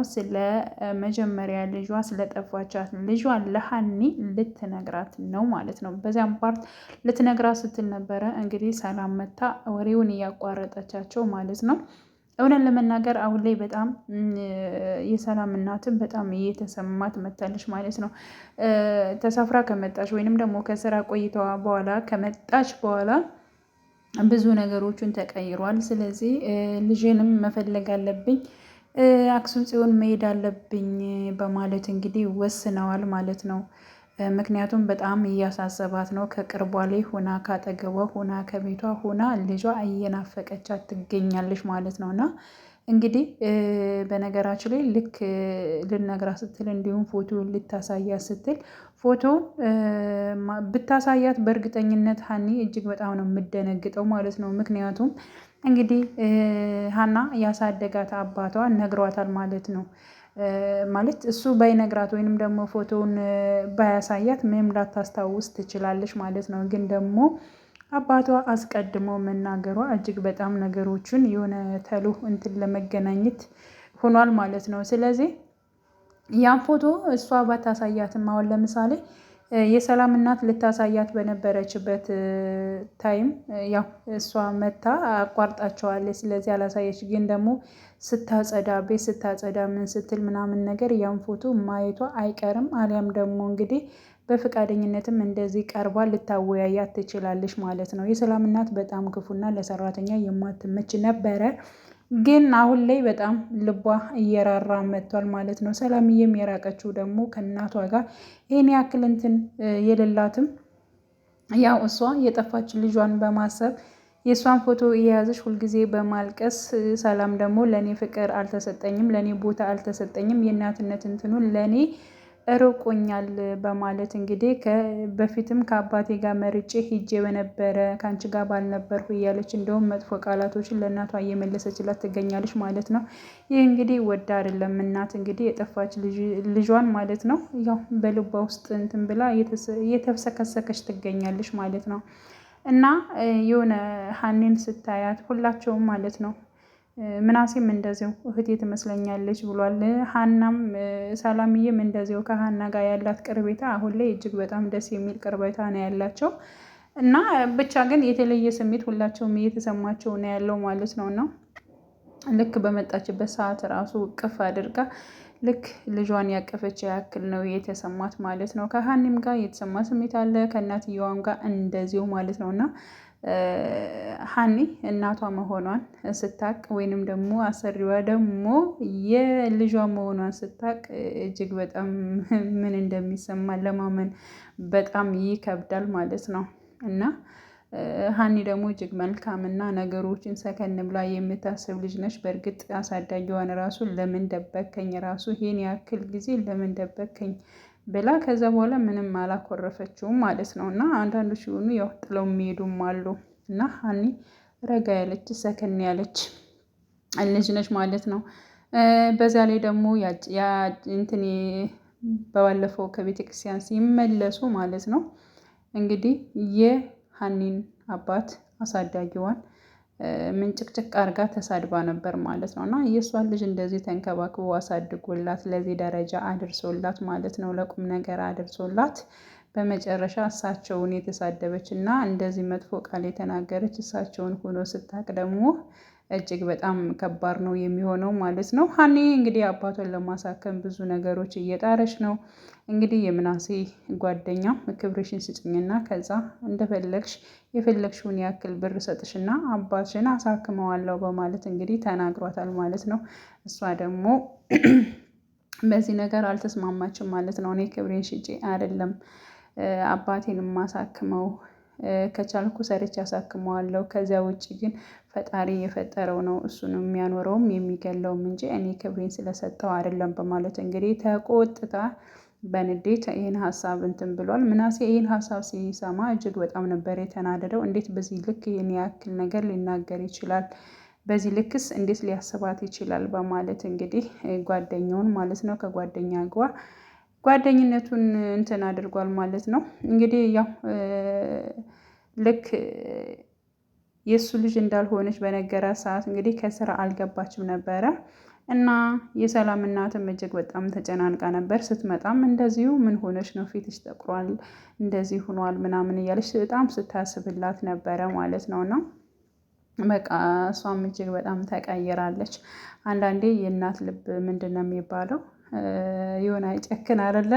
ነው ስለ መጀመሪያ ልጇ ስለጠፋቻት ልጇን ለሀኒ ልትነግራት ነው ማለት ነው። በዚያም ፓርት ልትነግራት ስትል ነበረ እንግዲህ ሰላም መታ ወሬውን እያቋረጠቻቸው ማለት ነው። እውነት ለመናገር አሁን ላይ በጣም የሰላም እናትም በጣም እየተሰማት መታለች ማለት ነው። ተሳፍራ ከመጣች ወይንም ደግሞ ከስራ ቆይታዋ በኋላ ከመጣች በኋላ ብዙ ነገሮችን ተቀይሯል። ስለዚህ ልጄንም መፈለግ አለብኝ፣ አክሱም ጽዮን መሄድ አለብኝ በማለት እንግዲህ ወስነዋል ማለት ነው። ምክንያቱም በጣም እያሳሰባት ነው። ከቅርቧ ላይ ሆና ካጠገቧ ሆና ከቤቷ ሆና ልጇ እየናፈቀቻት ትገኛለች ማለት ነው። እና እንግዲህ በነገራችን ላይ ልክ ልነግራት ስትል እንዲሁም ፎቶ ልታሳያት ስትል ፎቶ ብታሳያት በእርግጠኝነት ሀኒ እጅግ በጣም ነው የምደነግጠው ማለት ነው። ምክንያቱም እንግዲህ ሀና ያሳደጋት አባቷ ነግሯታል ማለት ነው። ማለት እሱ ባይነግራት ወይንም ደግሞ ፎቶውን ባያሳያት ምንም ላታስታውስ ትችላለች ማለት ነው። ግን ደግሞ አባቷ አስቀድሞ መናገሯ እጅግ በጣም ነገሮችን የሆነ ተሎ እንትን ለመገናኘት ሆኗል ማለት ነው። ስለዚህ ያን ፎቶ እሷ ባታሳያትም አሁን ለምሳሌ የሰላም እናት ልታሳያት በነበረችበት ታይም ያው እሷ መታ አቋርጣቸዋለች። ስለዚህ አላሳየች። ግን ደግሞ ስታጸዳ ቤት ስታጸዳ ምን ስትል ምናምን ነገር ያን ፎቶ ማየቷ አይቀርም። አሊያም ደግሞ እንግዲህ በፈቃደኝነትም እንደዚህ ቀርባ ልታወያያት ትችላለች ማለት ነው። የሰላም እናት በጣም ክፉና ለሰራተኛ የማትመች ነበረ። ግን አሁን ላይ በጣም ልቧ እየራራ መጥቷል ማለት ነው። ሰላምዬም የራቀችው ደግሞ ከእናቷ ጋር ይህን ያክል እንትን የሌላትም ያው እሷ የጠፋች ልጇን በማሰብ የእሷን ፎቶ እየያዘች ሁልጊዜ በማልቀስ ሰላም ደግሞ ለእኔ ፍቅር አልተሰጠኝም፣ ለእኔ ቦታ አልተሰጠኝም፣ የእናትነት እንትኑን ለእኔ እርቆኛል በማለት እንግዲህ በፊትም ከአባቴ ጋር መርጬ ሂጄ በነበረ ከአንቺ ጋር ባልነበርኩ እያለች እንደውም መጥፎ ቃላቶችን ለእናቷ እየመለሰችላት ትገኛለች ማለት ነው። ይህ እንግዲህ ወዳ አይደለም። እናት እንግዲህ የጠፋች ልጇን ማለት ነው ያው በልቧ ውስጥ እንትን ብላ እየተብሰከሰከች ትገኛለች ማለት ነው። እና የሆነ ሀኒን ስታያት ሁላቸውም ማለት ነው ምናሴም እንደዚው እህቴ ትመስለኛለች ብሏል። ሀናም ሰላምዬም እንደዚው ከሀና ጋር ያላት ቅርቤታ አሁን ላይ እጅግ በጣም ደስ የሚል ቅርቤታ ነው ያላቸው። እና ብቻ ግን የተለየ ስሜት ሁላቸውም እየተሰማቸው ነው ያለው ማለት ነው። እና ልክ በመጣችበት ሰዓት ራሱ እቅፍ አድርጋ ልክ ልጇን ያቀፈች ያክል ነው የተሰማት ማለት ነው። ከሀኒም ጋር የተሰማ ስሜት አለ፣ ከእናትየዋም ጋር እንደዚሁ ማለት ነው። እና ሀኒ እናቷ መሆኗን ስታቅ ወይንም ደግሞ አሰሪዋ ደግሞ የልጇ መሆኗን ስታቅ እጅግ በጣም ምን እንደሚሰማ ለማመን በጣም ይከብዳል ማለት ነው። እና ሀኒ ደግሞ እጅግ መልካም እና ነገሮችን ሰከን ብላ የምታስብ ልጅ ነች። በእርግጥ አሳዳጊዋን ራሱ ለምን ደበከኝ ራሱ ይሄን ያክል ጊዜ ለምን ደበከኝ ብላ ከዛ በኋላ ምንም አላኮረፈችውም ማለት ነው። እና አንዳንዶች ሲሆኑ ያው ጥለው የሚሄዱም አሉ። እና ሀኒ ረጋ ያለች ሰከን ያለች ልጅ ነች ማለት ነው። በዛ ላይ ደግሞ እንትን በባለፈው ከቤተ ክርስቲያን ሲመለሱ ማለት ነው እንግዲህ የሀኒን አባት አሳዳጊዋን ምንጭቅጭቅ አርጋ ተሳድባ ነበር ማለት ነው። እና የእሷን ልጅ እንደዚህ ተንከባክቦ አሳድጎላት ለዚህ ደረጃ አድርሶላት ማለት ነው፣ ለቁም ነገር አድርሶላት በመጨረሻ እሳቸውን የተሳደበች እና እንደዚህ መጥፎ ቃል የተናገረች እሳቸውን ሆኖ ስታቅ ደግሞ እጅግ በጣም ከባድ ነው የሚሆነው ማለት ነው። ሀኒ እንግዲህ አባቷን ለማሳከም ብዙ ነገሮች እየጣረች ነው። እንግዲህ የምናሴ ጓደኛ ክብርሽን ስጭኝና ከዛ እንደፈለግሽ የፈለግሽውን ያክል ብር ሰጥሽና አባትሽን አሳክመዋለሁ በማለት እንግዲህ ተናግሯታል ማለት ነው። እሷ ደግሞ በዚህ ነገር አልተስማማችም ማለት ነው። እኔ ክብሬን ሽጬ አይደለም አባቴን የማሳክመው፣ ከቻልኩ ሰርቼ አሳክመዋለሁ። ከዚያ ውጭ ግን ፈጣሪ የፈጠረው ነው እሱን የሚያኖረውም የሚገለውም እንጂ እኔ ክብሬን ስለሰጠው አይደለም በማለት እንግዲህ ተቆጥታ በንዴት ይህን ሀሳብ እንትን ብሏል። ምናሴ ይህን ሀሳብ ሲሰማ እጅግ በጣም ነበር የተናደደው። እንዴት በዚህ ልክ ይህን ያክል ነገር ሊናገር ይችላል? በዚህ ልክስ እንዴት ሊያስባት ይችላል? በማለት እንግዲህ ጓደኛውን ማለት ነው ከጓደኛ ጋር ጓደኝነቱን እንትን አድርጓል ማለት ነው። እንግዲህ ያው ልክ የእሱ ልጅ እንዳልሆነች በነገራት ሰዓት እንግዲህ ከስራ አልገባችም ነበረ። እና የሰላም እናትም እጅግ በጣም ተጨናንቃ ነበር። ስትመጣም እንደዚሁ ምን ሆነች ነው ፊትሽ ጠቁሯል፣ እንደዚህ ሆኗል ምናምን እያለች በጣም ስታስብላት ነበረ ማለት ነው። እና በቃ እሷም እጅግ በጣም ተቀይራለች። አንዳንዴ የእናት ልብ ምንድን ነው የሚባለው የሆነ አይጨክን አይደለ?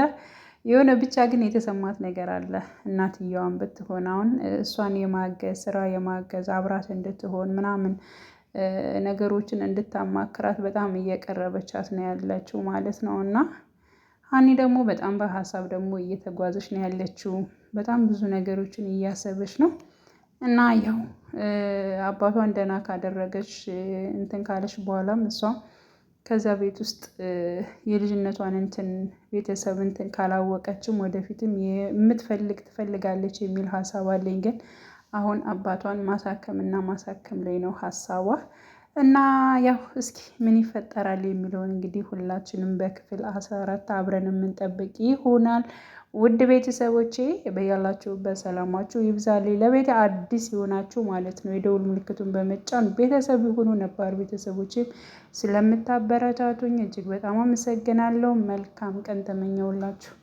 የሆነ ብቻ ግን የተሰማት ነገር አለ። እናትየዋን ብትሆን አሁን እሷን የማገዝ ስራ የማገዝ አብራት እንድትሆን ምናምን ነገሮችን እንድታማክራት በጣም እየቀረበቻት ነው ያለችው ማለት ነው። እና ሀኒ ደግሞ በጣም በሀሳብ ደግሞ እየተጓዘች ነው ያለችው። በጣም ብዙ ነገሮችን እያሰበች ነው። እና ያው አባቷን ደህና ካደረገች እንትን ካለች በኋላም እሷ ከዛ ቤት ውስጥ የልጅነቷን እንትን ቤተሰብ እንትን ካላወቀችም ወደፊትም የምትፈልግ ትፈልጋለች የሚል ሀሳብ አለኝ። ግን አሁን አባቷን ማሳከም እና ማሳከም ላይ ነው ሀሳቧ። እና ያው እስኪ ምን ይፈጠራል የሚለውን እንግዲህ ሁላችንም በክፍል 14 አብረን የምንጠብቅ ይሆናል። ውድ ቤተሰቦቼ በያላችሁበት ሰላማችሁ ይብዛልኝ። ለቤት አዲስ የሆናችሁ ማለት ነው የደውል ምልክቱን በመጫን ቤተሰብ የሆኑ ነባር ቤተሰቦቼም ስለምታበረታቱኝ እጅግ በጣም አመሰግናለሁ። መልካም ቀን ተመኘውላችሁ።